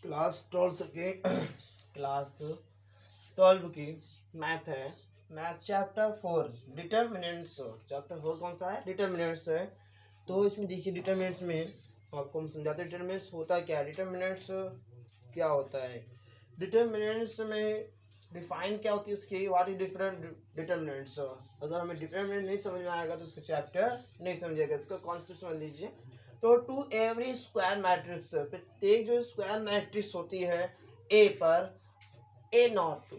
Class 12 की math है। Math chapter 4 determinants. Chapter 4 कौन सा है? डिटर्मिनेंट्स है। तो इसमें देखिए डिटर्मिनेंट्स में आपको हम समझाते हैं डिटर्मिनेंट्स होता क्या है, डिटर्मिनेंट्स क्या होता है। डिटर्मिनेंट्स में डिफाइन क्या होती है उसकी, व्हाट इज डिफरेंट डिटर्मिनेंट्स। अगर हमें डिटर्मिनेंट नहीं समझ में आएगा तो उसका चैप्टर नहीं समझेगा। इसका कॉन्सेप्ट समझ लीजिए। तो टू एवरी स्क्वायर मैट्रिक्स, प्रत्येक जो स्क्वायर मैट्रिक्स होती है ए पर, ए नॉट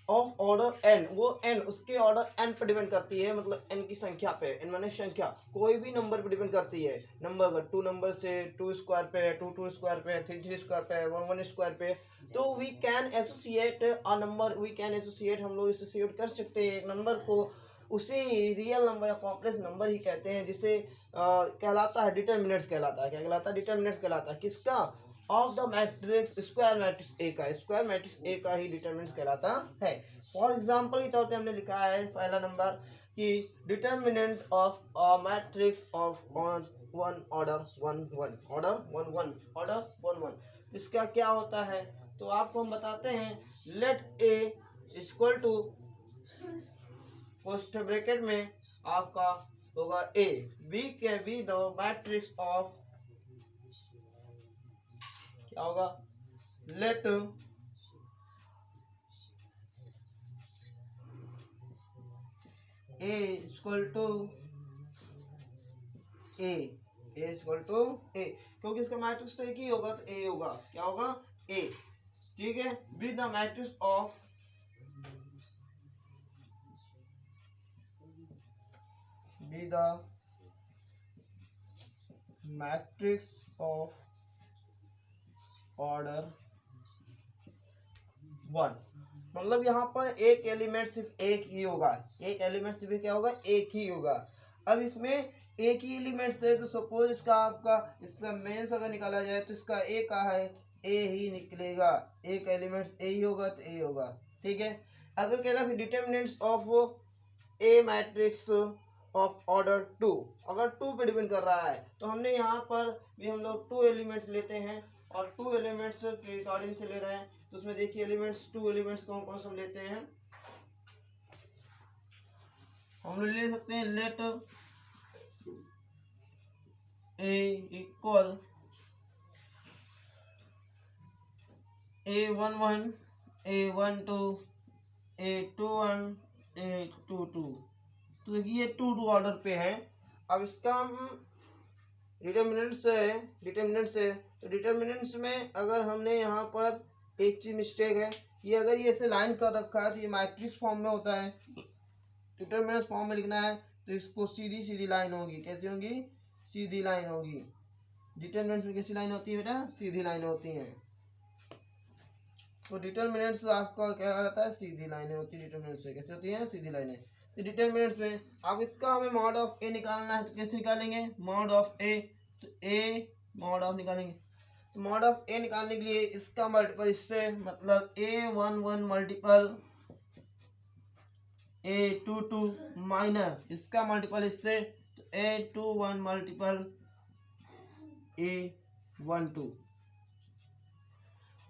ऑफ ऑर्डर एन, वो एन उसके ऑर्डर एन पर डिपेंड करती है, मतलब एन की संख्या पे, एन माने संख्या, कोई भी नंबर पे डिपेंड करती है। नंबर अगर 2 नंबर से 2 स्क्वायर पे, 2 स्क्वायर पे, 3 स्क्वायर पे, 1 स्क्वायर पे, तो we can associate a number, we can associate, हम लोग एसोसिएट कर सकते हैं एक नंबर को, उसे रियल नंबर या कॉम्प्लेक्स नंबर ही कहते हैं, जिसे कहलाता है डिटर्मिनेंट्स कहलाता है। क्या कहलाता है? डिटर्मिनेंट्स कहलाता है। किसका? Of the matrix square matrix A का, स्क्वायर मैट्रिक्स ए का ही डिटर्मिनेंट कहलाता है। फॉर एग्जांपल के तौर पे हमने लिखा है पहला नंबर कि determinant of a matrix of one order 1 order 1 इसका क्या होता है? तो आपको हम बताते हैं, let A equal to, post bracket में आपका होगा ए, बी के बी द मैट्रिक्स ऑफ, क्या होगा? Let A equal to A, A equal to A, क्योंकि इसका मैट्रिक्स तो एक ही होगा तो ए होगा। क्या होगा? ए। ठीक है। With the matrix of, with the matrix of order 1, मतलब यहाँ पर एक एलिमेंट सिर्फ एक ही होगा, एक एलिमेंट सिर्फ क्या होगा? एक ही होगा। अब इसमें एक ही एलिमेंट से, तो सपोज इसका आपका इसका मेंस अगर निकाला जाए तो इसका ए का है, ए ही निकलेगा, एक एलिमेंट ए ही होगा तो ए होगा। ठीक है। अगर कह रहा है determinants of A matrix of order 2, अगर 2 पे डिपेंड कर रहा है तो हमने यहाँ पर भी हम लोग 2 एलिमेंट्स लेते हैं और 2 एलिमेंट्स के अकॉर्डिंग से ले रहे हैं। तो उसमें देखिए एलिमेंट्स, 2 एलिमेंट्स कौन कौन से हम लेते हैं? हम लोग ले सकते हैं let A equal A11, A12, A21, A22। तो देखिए 2 ऑर्डर पे है। अब इसका हम डिटर्मिनेंट्स है, डिटर्मिनेंट्स में अगर हमने यहाँ पर एक चीज मिस्टेक है, ये अगर ये ऐसे लाइन कर रखा है तो ये मैट्रिक्स फॉर्म में होता है, डिटर्मिनेंट्स फॉर्म में लिखना है तो इसको सीधी सीधी लाइन होगी। कैसी होगी? सीधी लाइन होगी। डिटर्मिनेंट्स में कैसी लाइन होती है बेटा? सीधी लाइन होती है। तो डिटर्मिनेंट्स आपका क्या रहता है? सीधी लाइनें होती है। डिटर्मिनेंट्स में कैसे होती हैं? सीधी लाइनें। तो डिटर्मिनेंट्स में अब इसका हमें मॉड ऑफ ए निकालना है, तो कैसे निकालेंगे? मॉड ऑफ ए, तो ए मॉड ऑफ निकालेंगे। तो मॉड ऑफ ए निकालने के लिए इसका मल्टीपल इससे, मतलब A11 मल्टीपल A22 माइनस इसका मल्टीपल इससे, तो A21 मल्टीपल A12,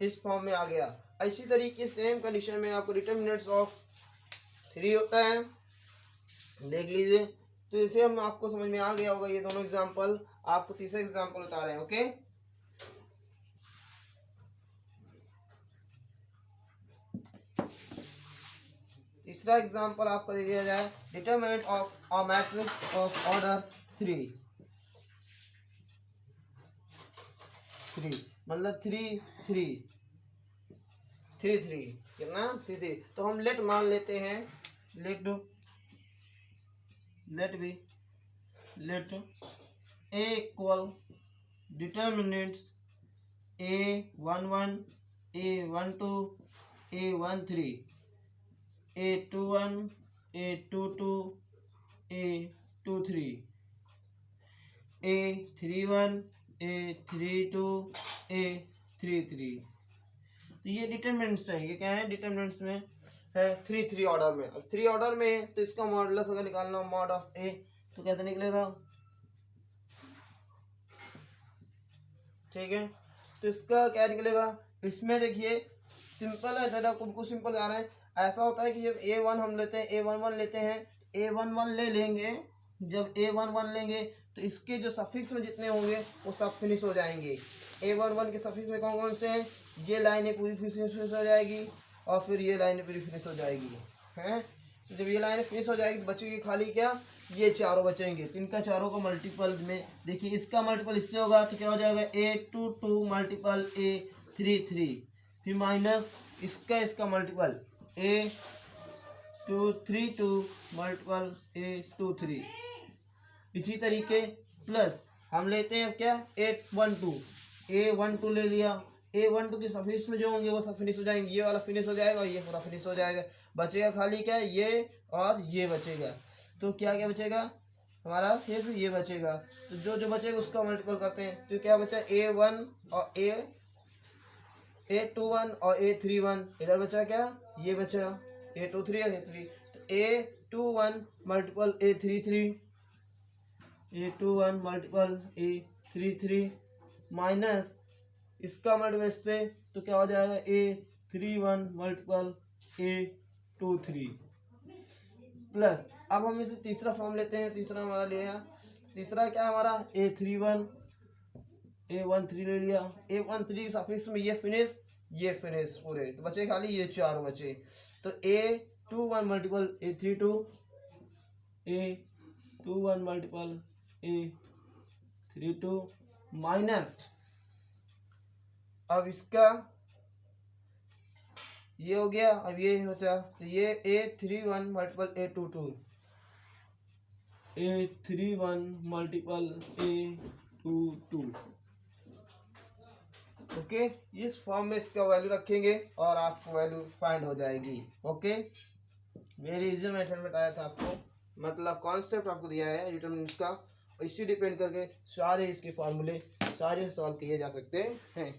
इस फॉर्म में आ गया। इसी तरीके सेम कंडीशन में आपको डिटर्मिनेंट्स ऑफ 3 होता है, देख लीजिए। तो इसे हम आपको समझ में आ गया होगा। ये दोनों एग्जांपल आपको तीसरा एग्जांपल बता रहे हैं। ओके, तीसरा एग्जांपल आपको दे दिया जाए, determinant of a matrix of order 3, मतलब 3 3 कितना? 3 तो हम लेट मान लेते हैं, let B, let A equal determinants A11, A12, A13, A21, A22, A23, A31, A32, A33। तो ये डिटर्मिनेंट्स है। ये क्या है? डिटर्मिनेंट्स में है 3 ऑर्डर में। अब 3 ऑर्डर में तो इसका मॉडुलस अगर निकालना हो मॉड ऑफ ए, तो कैसे निकलेगा? ठीक है। तो इसका क्या निकलेगा? इसमें देखिए सिंपल है, ज़्यादा आपको सिंपल आ रहा है। ऐसा होता है कि जब A1 हम लेते हैं, A11 लेते हैं, A11 ले लेंगे, जब A11 लेंगे तो इसके जो सफिक्स में जितने होंगे वो सब फिनिश हो जाएंगे। A11 के सफिक्स में कौन कौन से हैं, ये लाइनें पूरी फिनिश हो जाएगी और फिर ये लाइनें पूरी फिनिश हो जाएगी हैं। जब ये लाइनें फिनिश हो जाएगी बचेगी खाली क्या, ये चारों बचेंगे। तो इनका चारों का मल्टीपल में देखिए, इसका मल्टीपल इससे होगा तो क्या हो जाएगा, A22 मल्टीपल A33, फिर माइनस इसका मल्टीपल A232 मल्टीपल A23। इसी तरीके प्लस हम लेते हैं क्या, A12 ले लिया। A12 के सफिक्स में जो होंगे वो सब फिनिश हो जाएंगे, ये वाला फिनिश हो जाएगा और ये पूरा फिनिश हो जाएगा। बचेगा खाली क्या, ये और ये बचेगा। तो क्या क्या बचेगा हमारा, सिर्फ ये बचेगा। तो जो जो बचेगा उसका मल्टीपल करते हैं। तो क्या बचा, A1 और A21 और A31। इधर बचा क्या, ये बचा A23 और A3। तो A21 multiple A33, A21 multiple A33 minus इसका मल्टीपल इससे, तो क्या हो जाएगा A31 मल्टीपल A23 प्लस। अब हम इसे तीसरा फॉर्म लेते हैं। तीसरा हमारा लिया, तीसरा क्या हमारा A31 A13 ले लिया। A13 सफिक्स में ये फिनिश पूरे, तो बचे खाली ये चार बचे। तो A21 multiple A32, A21 multiple A32 minus अब इसका ये हो गया, अब ये बचा, तो ये A31 multiple A22, A31 multiple A22। Okay, इस फॉर्म में इसका वैल्यू रखेंगे और आपको वैल्यू फाइंड हो जाएगी। ओके, वेरी इजी मेथड बताया था आपको, मतलब कॉन्सेप्ट आपको दिया है डिटरमिनेंट्स का, और इसी डिपेंड करके सारे इसके फॉर्मूले सारे सॉल्व किए जा सकते हैं।